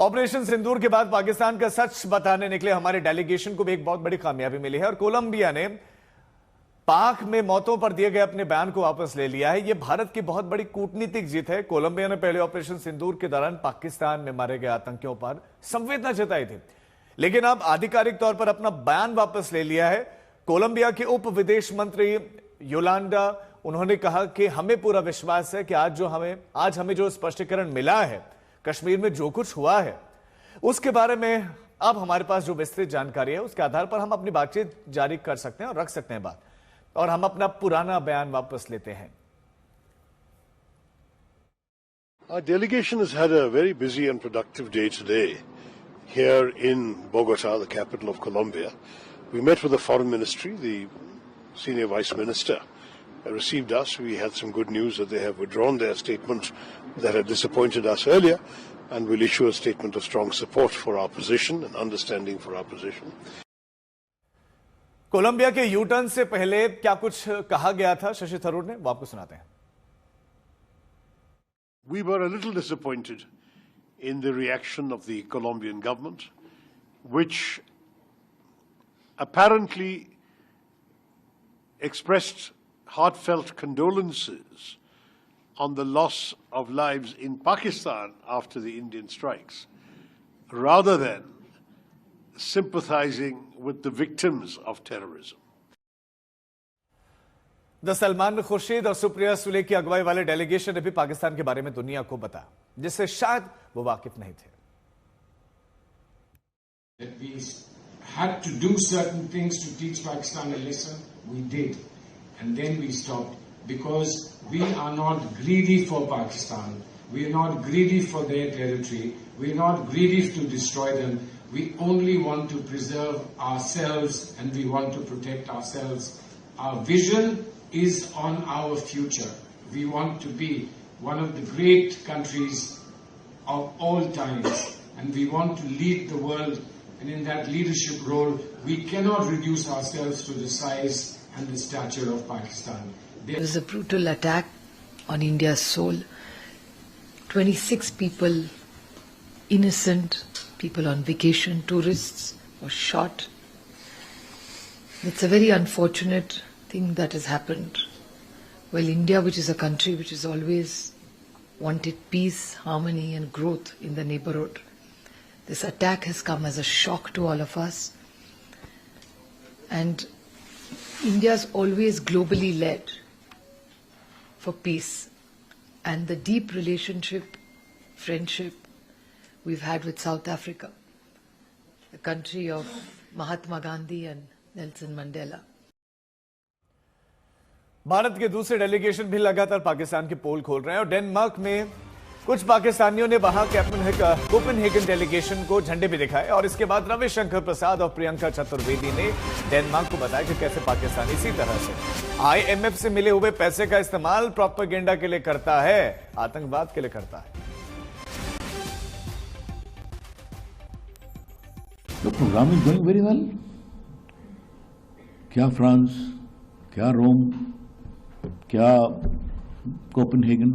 Operation सिंदूर के बाद पाकिस्तान का सच बताने निकले हमारे डेलीगेशन को भी एक बहुत बड़ी कामयाबी मिली है और कोलंबिया ने पाक में मौतों पर दिए गए अपने बयान को वापस ले लिया है। यह भारत की बहुत बड़ी कूटनीतिक जीत है। कोलंबिया ने पहले ऑपरेशन सिंदूर के दौरान पाकिस्तान में मारे गए आतंकियों पर संवेदना जताई थी, लेकिन अब आधिकारिक तौर पर अपना बयान वापस ले लिया है। कोलंबिया के उप विदेश मंत्री योलांडा, उन्होंने कहा कि हमें पूरा विश्वास है कि आज हमें जो स्पष्टीकरण मिला है, कश्मीर में जो कुछ हुआ है उसके बारे में अब हमारे पास जो विस्तृत जानकारी है उसके आधार पर हम अपनी बातचीत जारी कर सकते हैं और रख सकते हैं बात, और हम अपना पुराना बयान वापस लेते हैं। Our delegation has had a very busy and productive day today here in Bogota, the capital of Colombia. We met with the Foreign Ministry. The Senior Vice Minister received us. We had some good news that they have withdrawn their statement that had disappointed us earlier, and will issue a statement of strong support for our position and understanding for our position. Colombia के U turn से पहले क्या कुछ कहा गया था शशि थरूर ने, वो आपको सुनाते हैं। We were a little disappointed in the reaction of the Colombian government, which apparently expressed heartfelt condolences on the loss of lives in Pakistan after the Indian strikes, rather than sympathizing with the victims of terrorism. The Salman Khurshid और सुप्रिया सुले की अगुवाई वाले delegation ने भी पाकिस्तान के बारे में दुनिया को बताया, जिससे शायद वो वाकिफ नहीं थे। That we had to do certain things to teach Pakistan a lesson. We did, and then we stopped because we are not greedy for Pakistan. We are not greedy for their territory. We are not greedy to destroy them. We only want to preserve ourselves and we want to protect ourselves. Our vision is on our future. We want to be one of the great countries of all times, and we want to lead the world, and in that leadership role we cannot reduce ourselves to the size and the stature of Pakistan. There was a brutal attack on India's soul. 26 people, innocent people on vacation, tourists, were shot. It's a very unfortunate thing that has happened. Well, India, which is a country which has always wanted peace, harmony and growth in the neighborhood, this attack has come as a shock to all of us. And India's always globally led for peace, and the deep relationship, friendship we've had with South Africa, the country of Mahatma Gandhi and Nelson Mandela. Bharat के दूसरे delegation भी लगातार पाकिस्तान के पोल खोल रहे हैं और Denmark में कुछ पाकिस्तानियों ने वहां कोपेनहेगन डेलीगेशन को झंडे भी दिखाए, और इसके बाद रविशंकर प्रसाद और प्रियंका चतुर्वेदी ने डेनमार्क को बताया कि कैसे पाकिस्तान इसी तरह से IMF से मिले हुए पैसे का इस्तेमाल प्रोपेगेंडा के लिए करता है, आतंकवाद के लिए करता है। The program is going very well. क्या फ्रांस, क्या रोम, क्या कोपेनहेगन,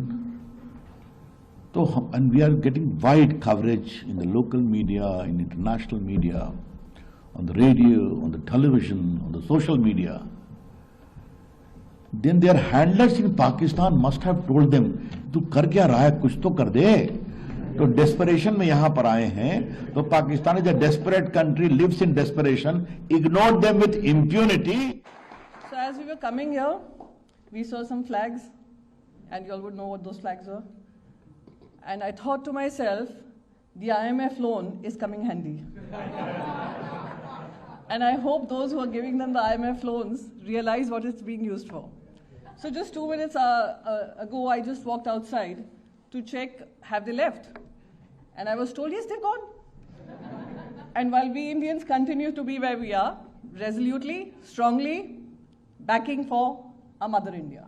तो हम, and we are getting wide coverage in the local media, in international media, on the radio, on the television, on the social media. Then their handlers in Pakistan must have told them, तू कर क्या रहा है, कुछ तो कर दे। तो desperation में यहाँ पर आए हैं, तो Pakistan is a desperate country, lives in desperation, ignore them with impunity. So as we were coming here, we saw some flags, and you all would know what those flags were. And I thought to myself, the IMF loan is coming handy. And I hope those who are giving them the IMF loans realize what it's being used for. So just 2 minutes ago, I just walked outside to check, have they left? And I was told, yes, they're gone. And while we Indians continue to be where we are, resolutely, strongly, backing for our mother India.